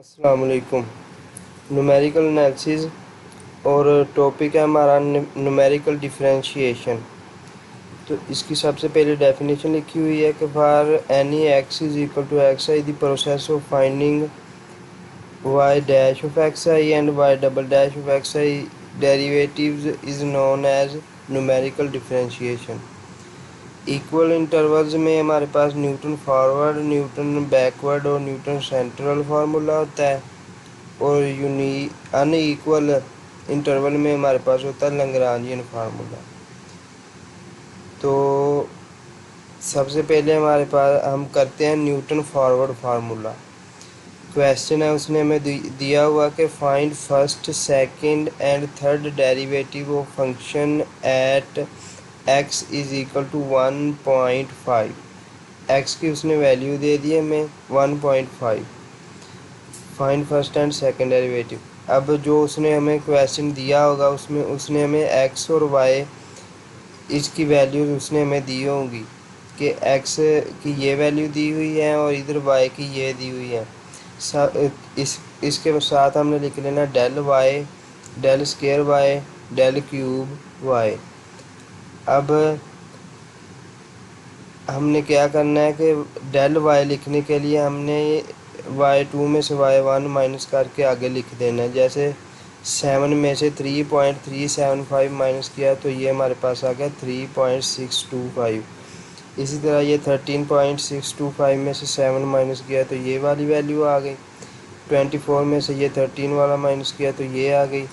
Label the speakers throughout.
Speaker 1: अस्सलाम वालेकुम। Numerical analysis और टॉपिक है हमारा न्यूमेरिकल डिफरेंशिएशन। तो इसकी सबसे पहले डेफिनेशन लिखी हुई है कि for any x is equal to x i the process of finding y dash of x i and y double dash of x i derivatives is known as numerical differentiation. Equal intervals में हमारे पास Newton forward, Newton backward और Newton central formula होता है, और unequal interval में हमारे पास होता है लैग्रांजियन फार्मूला। तो सबसे पहले हमारे पास हम करते हैं न्यूटन फॉरवर्ड फार्मूला। क्वेश्चन है, उसने हमें दिया हुआ कि find first, second and third derivative of function at x is equal to 1.5। x की उसने वैल्यू दे दी है हमें 1.5। Find first and second derivative. अब जो उसने हमें क्वेश्चन दिया होगा उसमें उसने हमें x और y इसकी वैल्यूज उसने हमें दी होंगी कि x की ये वैल्यू दी हुई है और इधर y की ये दी हुई है। इसके साथ हमने लिख लेना del y, del square y, del cube y। अब हमने क्या करना है कि डेल y लिखने के लिए हमने y2 में से y1 माइनस करके आगे लिख देना है। जैसे 7 में से 3.375 माइनस किया तो ये हमारे पास आ गया 3.625। इसी तरह ये 13.625 में से 7 माइनस किया तो ये वाली वैल्यू आ गई। 24 में से ये 13 वाला माइनस किया तो ये आ गई।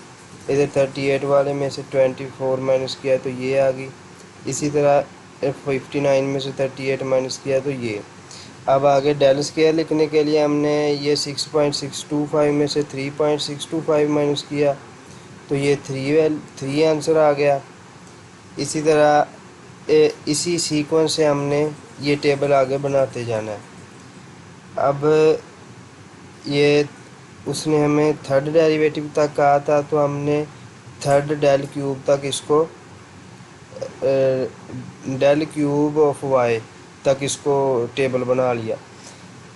Speaker 1: इधर 38 वाले में से 24 माइनस किया तो ये आ गई। इसी तरह 59 में से 38 माइनस किया तो ये। अब आगे डेल स्केयर लिखने के लिए हमने ये 6.625 में से 3.625 माइनस किया तो ये 3 आंसर आ गया। इसी तरह इसी सीक्वेंस से हमने ये टेबल आगे बनाते जाना है। अब ये उसने हमें थर्ड डेरिवेटिव तक कहा था तो हमने थर्ड डेल क्यूब तक इसको डेल क्यूब ऑफ वाई तक इसको टेबल बना लिया।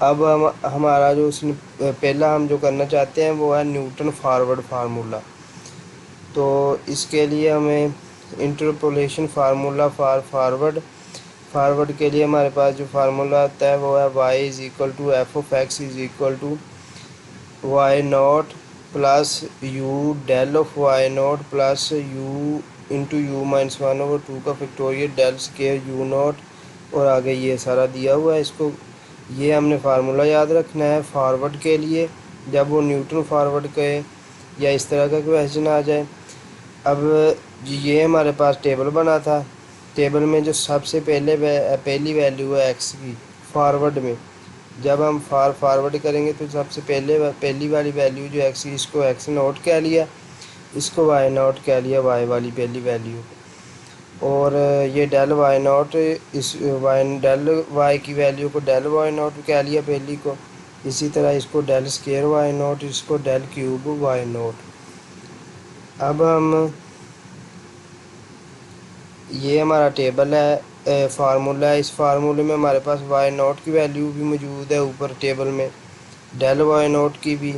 Speaker 1: अब हमारा जो उसने पहला हम जो करना चाहते हैं वो है न्यूटन फॉरवर्ड फार्मूला। तो इसके लिए हमें इंटरपोलेशन फार्मूला फॉरवर्ड के लिए हमारे पास जो फार्मूला आता है वो है y is equal to f of x is equal to y naught plus u del of y naught plus u into u minus 1/2 का factorial del square u naught, और आगे ये सारा दिया हुआ है। इसको ये हमने फार्मूला याद रखना है फॉरवर्ड के लिए, जब वो न्यूटन फॉरवर्ड के या इस तरह का क्वेश्चन आ जाए। अब ये हमारे पास टेबल बना था। टेबल में जो सबसे पहली वैल्यू है एक्स की फॉरवर्ड में, जब हम फॉरवर्ड करेंगे तो सबसे पहली वाली वैल्यू जो एक्स की, इसको एक्स नोट कह लिया, इसको वाई नोट कह लिया, वाई वाली पहली वैल्यू। और ये डेल वाई नोट, इस डेल वाई की वैल्यू को डेल वाई नोट कह लिया पहली को। इसी तरह इसको डेल स्केयर वाई नोट, इसको डेल क्यूब वाई नोट। अब हम ये हमारा टेबल है, फार्मूला है। इस फार्मूले में हमारे पास वाई नोट की वैल्यू भी मौजूद है ऊपर टेबल में, डेल वाई नोट की भी,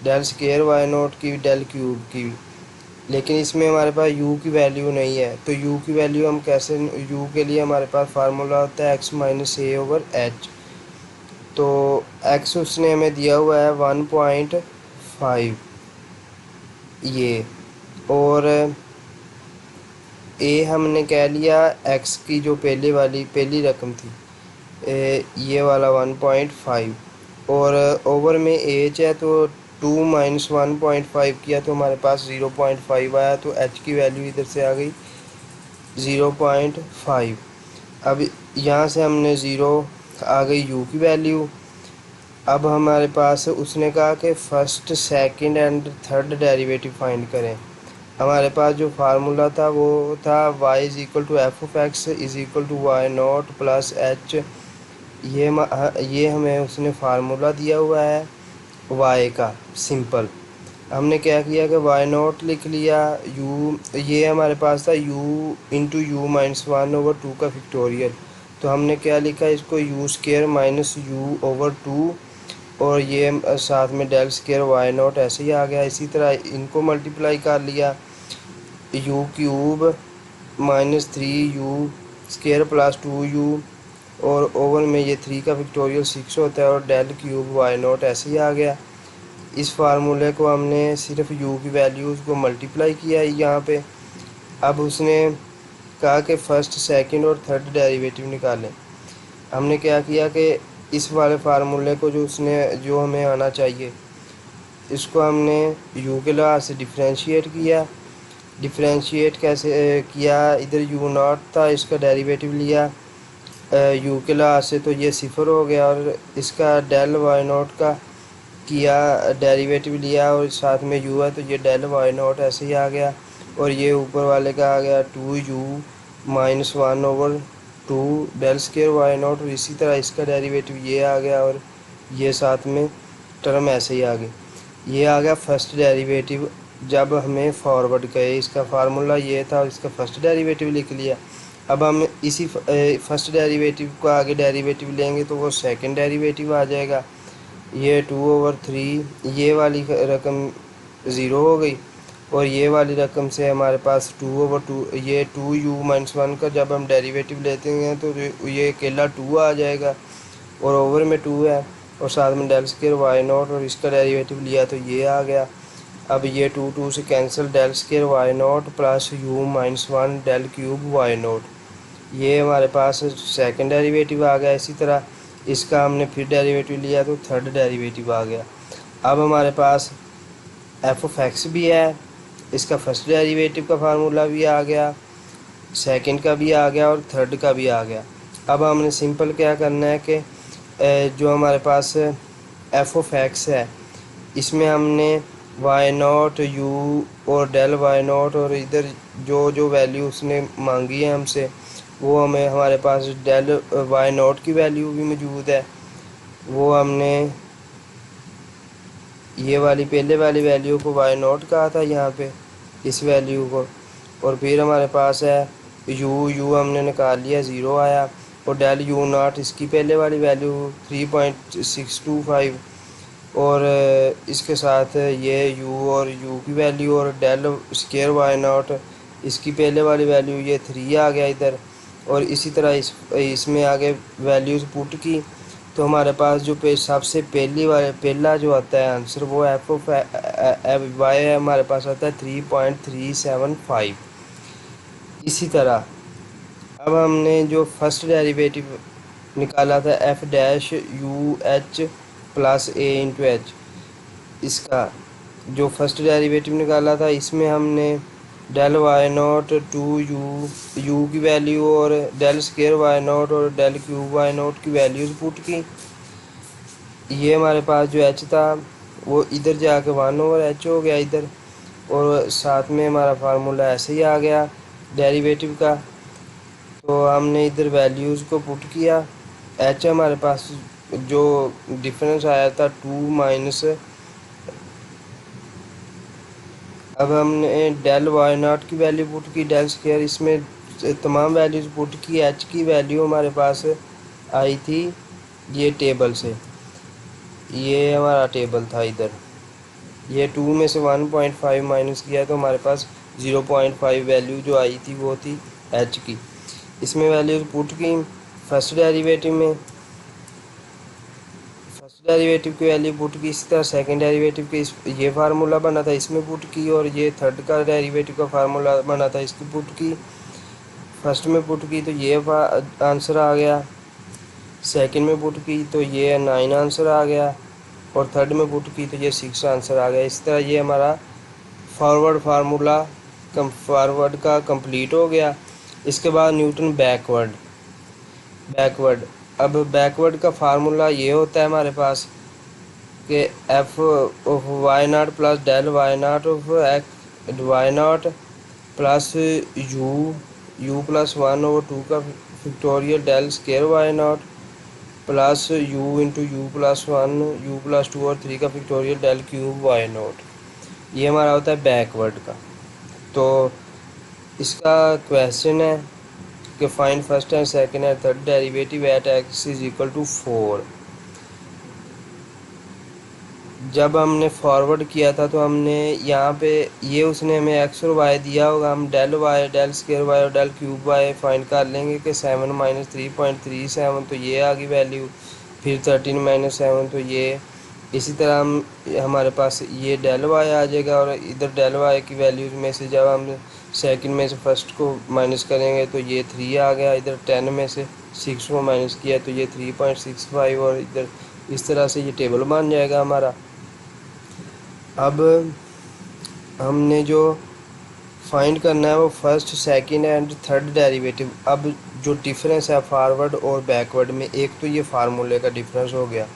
Speaker 1: डेल स्केयर वाई नोट की भी, डेल क्यूब की भी। लेकिन इसमें हमारे पास u की वैल्यू नहीं है। तो u की वैल्यू हम कैसे, u के लिए हमारे पास फार्मूला होता है x माइनस ए ओवर एच। तो x उसने हमें दिया हुआ है 1.5 ये, और a हमने कह लिया x की जो पहली रकम थी, ये वाला 1.5, और ओवर में h है तो 2 माइनस 1.5 किया तो हमारे पास 0.5 आया, तो h की वैल्यू इधर से आ गई 0.5। अब यहाँ से हमने 0 आ गई u की वैल्यू। अब हमारे पास उसने कहा कि first, second and third derivative find करें। हमारे पास जो फार्मूला था वो था y is equal to f of x is equal to y naught plus h. ये हमें उसने फार्मूला दिया हुआ है y का सिंपल। हमने क्या किया कि वाई नॉट लिख लिया, u ये हमारे पास था u इंटू यू माइनस 1/2 का फैक्टोरियल। तो हमने क्या लिखा, इसको u square minus u over 2 और ये साथ में डेल स्क्वायर वाई नॉट ऐसे ही आ गया। इसी तरह इनको मल्टीप्लाई कर लिया, u cube minus 3u² plus 2u, और ओवर में ये 3 का फैक्टोरियल 6 होता है, और डेल क्यूब वाई नॉट ऐसे ही आ गया। इस फार्मूले को हमने सिर्फ u की वैल्यूज़ को मल्टीप्लाई किया है यहाँ पे। अब उसने कहा कि फ़र्स्ट, सेकंड और थर्ड डेरिवेटिव निकालें। हमने क्या किया कि इस वाले फार्मूले को जो हमें आना चाहिए, इसको हमने u के लिहाज से डिफ्रेंशिएट किया। डिफ्रेंशिएट कैसे किया, इधर u नॉट था, इसका डेरिवेटिव लिया u के लिहाज से, तो ये 0 हो गया, और इसका डेल वाई नॉट का किया डेरिवेटिव लिया, और साथ में u है तो ये डेल वाई नॉट ऐसे ही आ गया। और ये ऊपर वाले का आ गया 2u minus 1/2 del square y naught, और इसी तरह इसका डेरिवेटिव ये आ गया, और ये साथ में टर्म ऐसे ही आ गई। ये आ गया फर्स्ट डेरिवेटिव। जब हमें फॉरवर्ड गए, इसका फार्मूला ये था और इसका फर्स्ट डेरिवेटिव लिख लिया। अब हम इसी फर्स्ट डेरिवेटिव को आगे डेरिवेटिव लेंगे तो वो सेकंड डेरिवेटिव आ जाएगा। ये 2/3, ये वाली रकम ज़ीरो हो गई, और ये वाली रकम से हमारे पास 2/2, ये 2u-1 का जब हम डेरिवेटिव लेते हैं तो ये अकेला 2 आ जाएगा, और ओवर में 2 है, और साथ में डेल स्क्वायर वाई नॉट, और इसका डेरिवेटिव लिया तो ये आ गया। अब ये 2 से cancel, del square y naught plus u-1 del cube y naught, ये हमारे पास सेकंड डेरिवेटिव आ गया। इसी तरह इसका हमने फिर डेरिवेटिव लिया तो थर्ड डेरिवेटिव आ गया। अब हमारे पास f(x) भी है, इसका फर्स्ट डेरिवेटिव का फार्मूला भी आ गया, सेकंड का भी आ गया, और थर्ड का भी आ गया। अब हमने सिंपल क्या करना है कि जो हमारे पास f(x) है, इसमें हमने वाई नॉट, यू और डेल वाई नॉट, और इधर जो जो वैल्यू उसने मांगी है हमसे, वो हमें हमारे पास डेल वाई नॉट की वैल्यू भी मौजूद है, वो हमने ये वाली पहले वाली वैल्यू को वाई नॉट कहा था यहाँ पे, इस वैल्यू को। और फिर हमारे पास है यू हमने निकाल लिया, ज़ीरो आया, और डेल यू नॉट इसकी पहले वाली वैल्यू 3.625, और इसके साथ ये u और u की वैल्यू, और डेल स्क्वायर वाई नॉट इसकी पहले वाली वैल्यू ये 3 आ गया इधर। और इसी तरह इसमें आगे वैल्यूज़ पुट की, तो हमारे पास जो सबसे पहला जो आता है आंसर, वो f(y) है, हमारे पास आता है 3.375। इसी तरह अब हमने जो फर्स्ट डेरिवेटिव निकाला था f'(u(h) plus a into H, इसका जो फर्स्ट डेरिवेटिव निकाला था, इसमें हमने डेल वाई नॉट 2u की वैल्यू, और डेल स्क्वायर वाई नॉट और डेल क्यूब वाई नॉट की वैल्यूज़ पुट की। ये हमारे पास जो h था वो इधर जाके 1/h हो गया इधर, और साथ में हमारा फार्मूला ऐसे ही आ गया डेरिवेटिव का। तो हमने इधर वैल्यूज़ को पुट किया, h हमारे पास जो डिफरेंस आया था 2 माइनस, अब हमने डेल वाई नॉट की वैल्यू पुट की, डेल स्क्वायर, इसमें तमाम वैल्यूज़ पुट की। h की वैल्यू हमारे पास आई थी ये टेबल से, ये हमारा टेबल था इधर, ये 2 में से 1.5 माइनस किया तो हमारे पास 0.5 वैल्यू जो आई थी वो थी h की। इसमें वैल्यूज़ पुट की फर्स्ट डेरिवेटिव में, फर्स्ट डेरिवेटिव की वैल्यू पुट की। इसी तरह सेकंड डेरिवेटिव के ये फार्मूला बना था, इसमें पुट की, और ये थर्ड का डेरिवेटिव का फार्मूला बना था, इसकी पुट की। फर्स्ट में पुट की तो ये आंसर आ गया, सेकंड में पुट की तो ये 9 आंसर आ गया, और थर्ड में पुट की तो ये 6 आंसर आ गया। इस तरह ये हमारा फॉरवर्ड का कंप्लीट हो गया। इसके बाद न्यूटन बैकवर्ड। अब बैकवर्ड का फार्मूला ये होता है हमारे पास कि f of y naught plus del y naught of x y naught plus u plus 1/2 का factorial del square y naught plus u into u plus 1 u plus 2 और 3 का factorial del cube y naught, ये हमारा होता है backward का। तो इसका क्वेश्चन है कि find first and second and third derivative eight x = 4। जब हमने फॉरवर्ड किया था तो हमने यहाँ पे ये उसने हमें एक्स और वाई दिया होगा, हम del y, del square y और डेल क्यूब वाई फाइंड कर लेंगे कि 7 - 3.37, तो ये आ गई वैल्यू। फिर 13 - 7, तो ये इसी तरह हम हमारे पास ये डेल वाई आ जाएगा, और इधर डेल वाई की वैल्यूज़ में से जब हम सेकंड में से फर्स्ट को माइनस करेंगे तो ये 3 आ गया। इधर 10 में से 6 को माइनस किया तो ये 3.65, और इधर इस तरह से ये टेबल बन जाएगा हमारा। अब हमने जो फाइंड करना है वो first, second and third derivative. अब जो डिफरेंस है फॉरवर्ड और बैकवर्ड में, एक तो ये फार्मूले का डिफरेंस हो गया।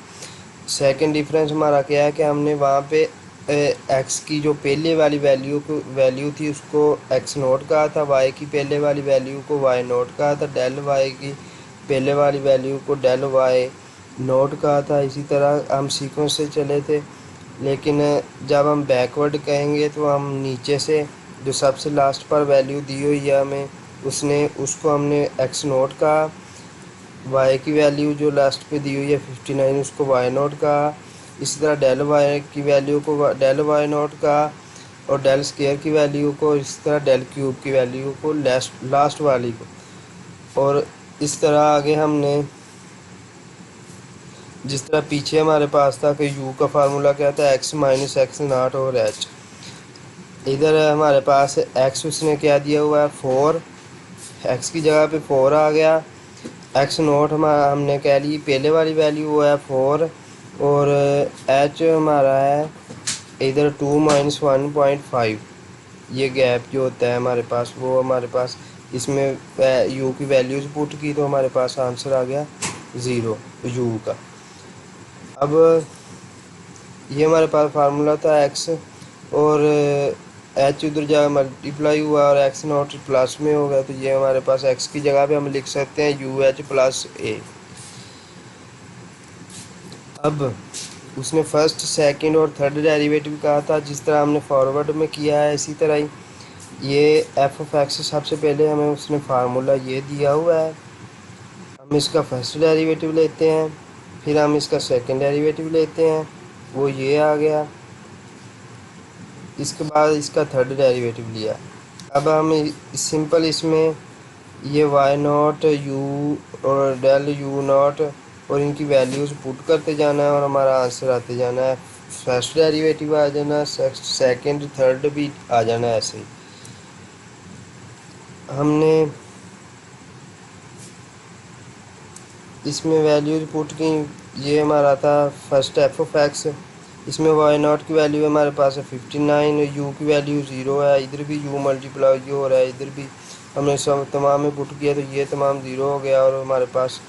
Speaker 1: सेकंड डिफरेंस हमारा क्या है कि हमने वहाँ पे एक्स की जो पहले वाली वैल्यू थी उसको एक्स नोट कहा था, वाई की पहले वाली वैल्यू को वाई नोट कहा था, डेल वाई की पहले वाली वैल्यू को डेल वाई नोट कहा था। इसी तरह हम सीक्वेंस से चले थे, लेकिन जब हम बैकवर्ड कहेंगे तो हम नीचे से जो सबसे लास्ट पर वैल्यू दी हुई है हमें, उसको हमने एक्स नोट कहा, वाई की वैल्यू जो लास्ट पे दी हुई है 59 उसको वाई नोट कहा, इसी तरह डेल वाई की वैल्यू को डेल वाई नोट कहा, और डेल स्केयर की वैल्यू को इस तरह डेल क्यूब की वैल्यू को लास्ट वाली को। और इस तरह आगे हमने जिस तरह पीछे हमारे पास था कि यू का फार्मूला क्या था, एक्स माइनस एक्स नॉट और एच। इधर हमारे पास एक्स उसने क्या दिया हुआ है 4, एक्स की जगह पे 4 आ गया। एक्स नोट हमने कह ली पहले वाली वैल्यू वो है 4, और एच हमारा है इधर 2 - 1.5। ये गैप जो होता है हमारे पास वो हमारे पास इसमें यू की वैल्यूज़ पुट की तो हमारे पास आंसर आ गया 0 यू का। अब ये हमारे पास फार्मूला था एक्स, और एच उधर जा मल्टीप्लाई हुआ और एक्स नॉट प्लस में हो गया, तो ये हमारे पास एक्स की जगह पे हम लिख सकते हैं यू एच प्लस ए। अब उसने फर्स्ट, सेकंड और थर्ड डेरिवेटिव कहा था, जिस तरह हमने फॉरवर्ड में किया है इसी तरह ही ये एफ ऑफ एक्स सबसे पहले हमें उसने फार्मूला ये दिया हुआ है, हम इसका फर्स्ट डेरिवेटिव लेते हैं, फिर हम इसका सेकंड डेरिवेटिव लेते हैं, वो ये आ गया, इसके बाद इसका थर्ड डेरिवेटिव लिया। अब हम सिंपल इसमें ये वाई नॉट यू और डेल यू नॉट और इनकी वैल्यूज़ पुट करते जाना है और हमारा आंसर आते जाना है। फर्स्ट डेरिवेटिव आ जाना, सेकंड थर्ड भी आ जाना है। ऐसे ही हमने इसमें वैल्यूज पुट की। ये हमारा था फर्स्ट एफ ऑफ एक्स, इसमें वाई नॉट की वैल्यू हमारे पास है 59, यू की वैल्यू 0 है, इधर भी यू मल्टीप्लाई हो रहा है, इधर भी हमने सब तमाम में पुट किया तो ये तमाम 0 हो गया, और हमारे पास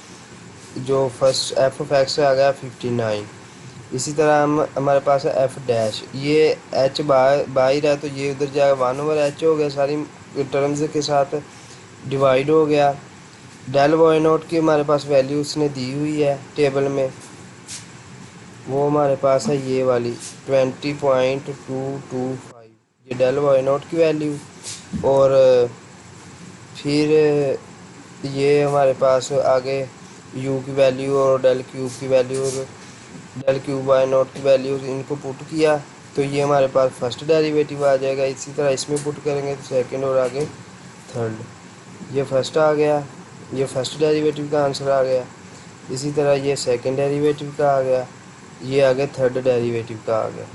Speaker 1: जो फर्स्ट एफ ऑफ एक्स आ गया 59। इसी तरह हम हमारे पास है एफ डैश, ये एच बाहर है तो ये उधर जाएगा 1/h हो गया, सारी टर्म्स के साथ डिवाइड हो गया। डेल वाई नोट की हमारे पास वैल्यू उसने दी हुई है टेबल में, वो हमारे पास है ये वाली 20.225, ये डेल वाई नोट की वैल्यू। और फिर ये हमारे पास आगे यू की वैल्यू और डेल क्यूब की वैल्यू और डेल क्यूब वाई नोट की वैल्यू इनको पुट किया तो ये हमारे पास फर्स्ट डेरिवेटिव आ जाएगा। इसी तरह इसमें पुट करेंगे तो सेकंड और आगे थर्ड। ये फर्स्ट आ गया, ये फर्स्ट डेरिवेटिव का आंसर आ गया। इसी तरह ये सेकंड डेरिवेटिव का आ गया, ये आगे थर्ड डेरिवेटिव का आ गया।